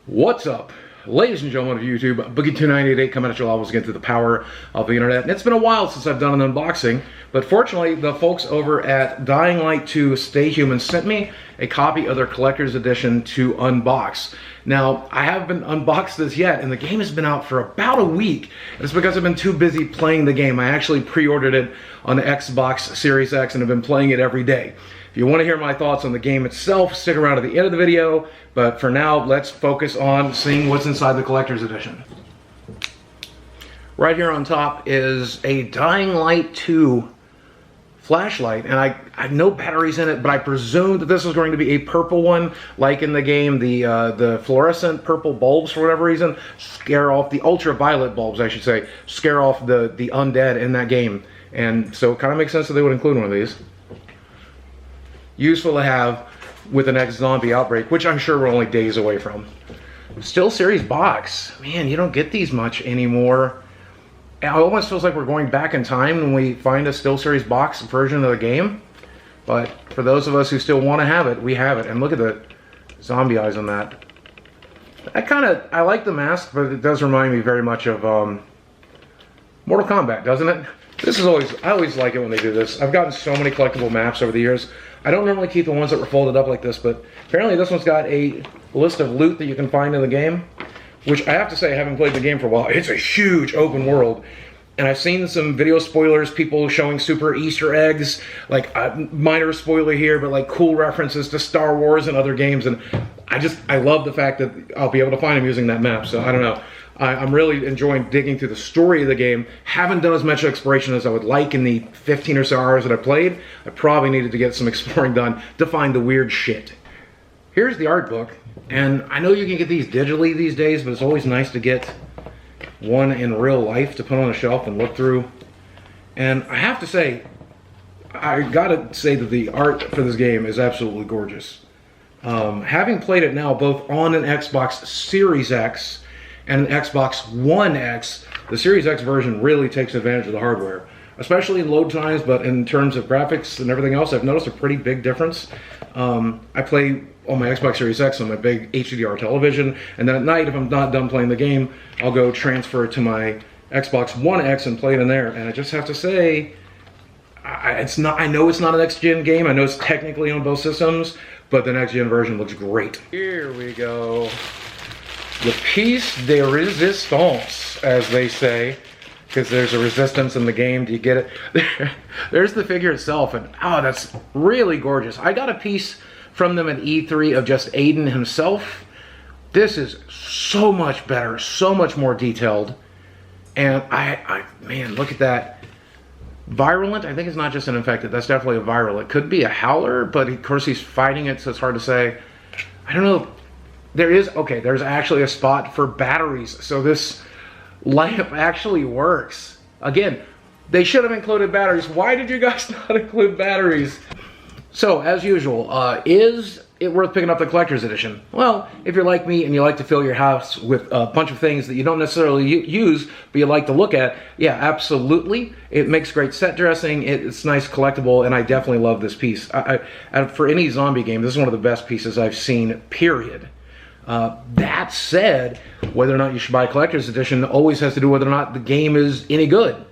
What's up, ladies and gentlemen of YouTube? Boogie2988 coming at you levels again through the power of the internet. And it's been a while since I've done an unboxing, but fortunately the folks over at Dying Light 2 Stay Human sent me a copy of their collector's edition to unbox. Now, I haven't unboxed this yet, and the game has been out for about a week. It's because I've been too busy playing the game. I actually pre-ordered it on the Xbox Series X and have been playing it every day. If you want to hear my thoughts on the game itself, stick around to the end of the video. But for now, let's focus on seeing what's inside the collector's edition. Right here on top is a Dying Light 2 flashlight, and I know batteries in it, but I presumed that this was going to be a purple one, like in the game. The fluorescent purple bulbs, for whatever reason, scare off the ultraviolet bulbs, I should say, scare off the undead in that game. And so it kind of makes sense that they would include one of these. Useful to have with the next zombie outbreak, which I'm sure we're only days away from. Still series box. Man, you don't get these much anymore. It almost feels like we're going back in time when we find a still series box version of the game. But for those of us who still want to have it, we have it. And look at the zombie eyes on that. I like the mask, but it does remind me very much of Mortal Kombat, doesn't it? I always like it when they do this. I've gotten so many collectible maps over the years. I don't normally keep the ones that were folded up like this, but apparently this one's got a list of loot that you can find in the game, which I have to say, I haven't played the game for a while. It's a huge open world, and I've seen some video spoilers, people showing super Easter eggs, like minor spoiler here, but like cool references to Star Wars and other games, and I love the fact that I'll be able to find them using that map, so I don't know. I'm really enjoying digging through the story of the game. Haven't done as much exploration as I would like in the 15 or so hours that I played. I probably needed to get some exploring done to find the weird shit. Here's the art book, and I know you can get these digitally these days, but it's always nice to get one in real life to put on a shelf and look through. And I have to say, I gotta say that the art for this game is absolutely gorgeous. Having played it now both on an Xbox Series X and an Xbox One X, the Series X version really takes advantage of the hardware, especially in load times, but in terms of graphics and everything else, I've noticed a pretty big difference. I play on my Xbox Series X on my big HDR television, and then at night, if I'm not done playing the game, I'll go transfer it to my Xbox One X and play it in there, and I just have to say, I know it's not a next-gen game, I know it's technically on both systems, but the next-gen version looks great. Here we go. The piece de resistance, as they say, because there's a resistance in the game. Do you get it? There's the figure itself, and oh, that's really gorgeous. I got a piece from them at E3 of just Aiden himself. This is so much better, so much more detailed, and man, look at that. Virulent, I think it's not just an infected, that's definitely a viral. It could be a howler, but of course he's fighting it, so it's hard to say. I don't know. There's actually a spot for batteries, so this lamp actually works. Again, they should have included batteries. Why did you guys not include batteries? So, as usual, is it worth picking up the collector's edition? Well, if you're like me and you like to fill your house with a bunch of things that you don't necessarily use, but you like to look at, yeah, absolutely. It makes great set dressing, it's nice collectible, and I definitely love this piece. For any zombie game, this is one of the best pieces I've seen, period. That said, whether or not you should buy a collector's edition always has to do whether or not the game is any good.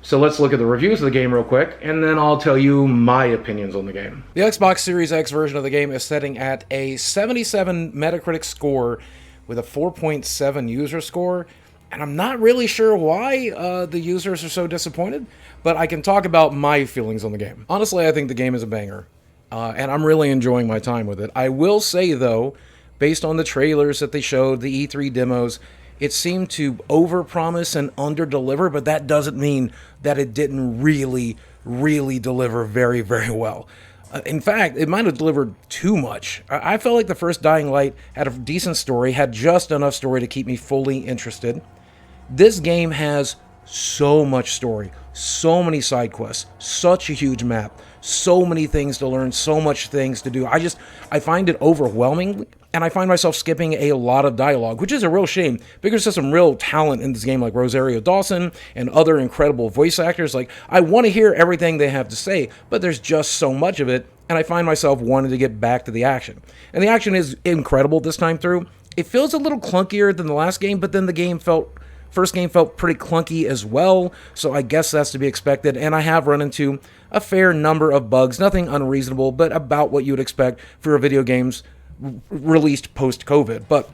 So let's look at the reviews of the game real quick, and then I'll tell you my opinions on the game. The Xbox Series X version of the game is setting at a 77 Metacritic score with a 4.7 user score, and I'm not really sure why the users are so disappointed, but I can talk about my feelings on the game. Honestly, I think the game is a banger, and I'm really enjoying my time with it. I will say, though, based on the trailers that they showed, the E3 demos, it seemed to overpromise and underdeliver, but that doesn't mean that it didn't really deliver very, very well. In fact, it might have delivered too much. I felt like the first Dying Light had a decent story, had just enough story to keep me fully interested. This game has so much story, so many side quests, such a huge map, so many things to learn, so much things to do. I find it overwhelming, and I find myself skipping a lot of dialogue, which is a real shame, because there's some real talent in this game, like Rosario Dawson and other incredible voice actors. Like, I want to hear everything they have to say, but there's just so much of it, and I find myself wanting to get back to the action. And the action is incredible this time through. It feels a little clunkier than the last game, but then first game felt pretty clunky as well, so I guess that's to be expected, and I have run into a fair number of bugs, nothing unreasonable, but about what you would expect for a video games released post-COVID. But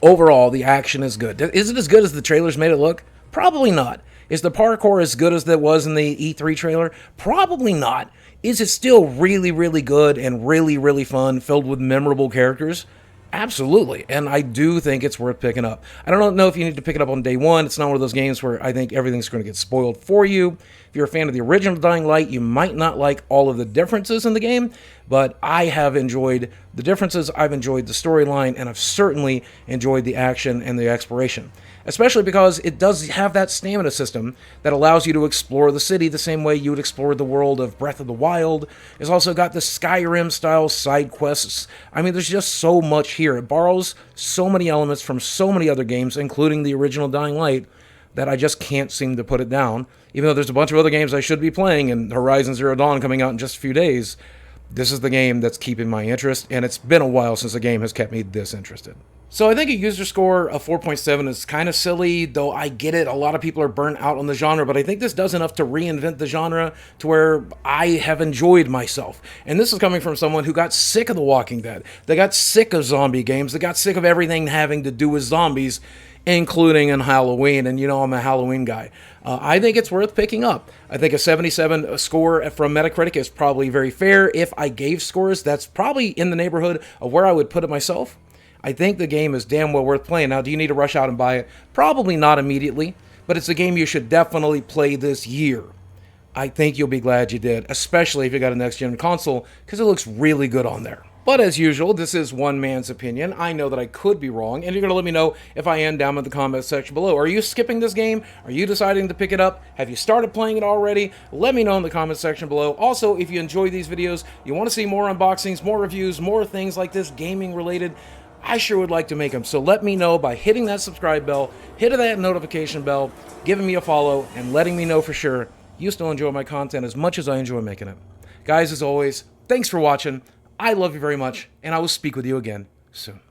overall, the action is good. Is it as good as the trailers made it look? Probably not. Is the parkour as good as it was in the E3 trailer? Probably not. Is it still really, really good and really, really fun, filled with memorable characters? Absolutely. And I do think it's worth picking up. I don't know if you need to pick it up on day one. It's not one of those games where I think everything's going to get spoiled for you. If you're a fan of the original Dying Light, you might not like all of the differences in the game, but I have enjoyed the differences, I've enjoyed the storyline, and I've certainly enjoyed the action and the exploration. Especially because it does have that stamina system that allows you to explore the city the same way you would explore the world of Breath of the Wild. It's also got the Skyrim-style side quests. I mean, there's just so much here. It borrows so many elements from so many other games, including the original Dying Light, that I just can't seem to put it down. Even though there's a bunch of other games I should be playing, and Horizon Zero Dawn coming out in just a few days, this is the game that's keeping my interest, and it's been a while since a game has kept me this interested. So I think a user score of 4.7 is kind of silly, though I get it. A lot of people are burnt out on the genre, but I think this does enough to reinvent the genre to where I have enjoyed myself. And this is coming from someone who got sick of The Walking Dead. They got sick of zombie games. They got sick of everything having to do with zombies, including in Halloween. And you know I'm a Halloween guy. I think it's worth picking up. I think a 77 score from Metacritic is probably very fair. If I gave scores, that's probably in the neighborhood of where I would put it myself. I think the game is damn well worth playing. Now, do you need to rush out and buy it? Probably not immediately, but it's a game you should definitely play this year. I think you'll be glad you did, especially if you got a next-gen console, because it looks really good on there. But as usual, this is one man's opinion. I know that I could be wrong, and you're going to let me know if I am down in the comment section below. Are you skipping this game? Are you deciding to pick it up? Have you started playing it already? Let me know in the comment section below. Also, if you enjoy these videos, you want to see more unboxings, more reviews, more things like this gaming-related, I sure would like to make them. So let me know by hitting that subscribe bell, hitting that notification bell, giving me a follow, and letting me know for sure you still enjoy my content as much as I enjoy making it. Guys, as always, thanks for watching. I love you very much, and I will speak with you again soon.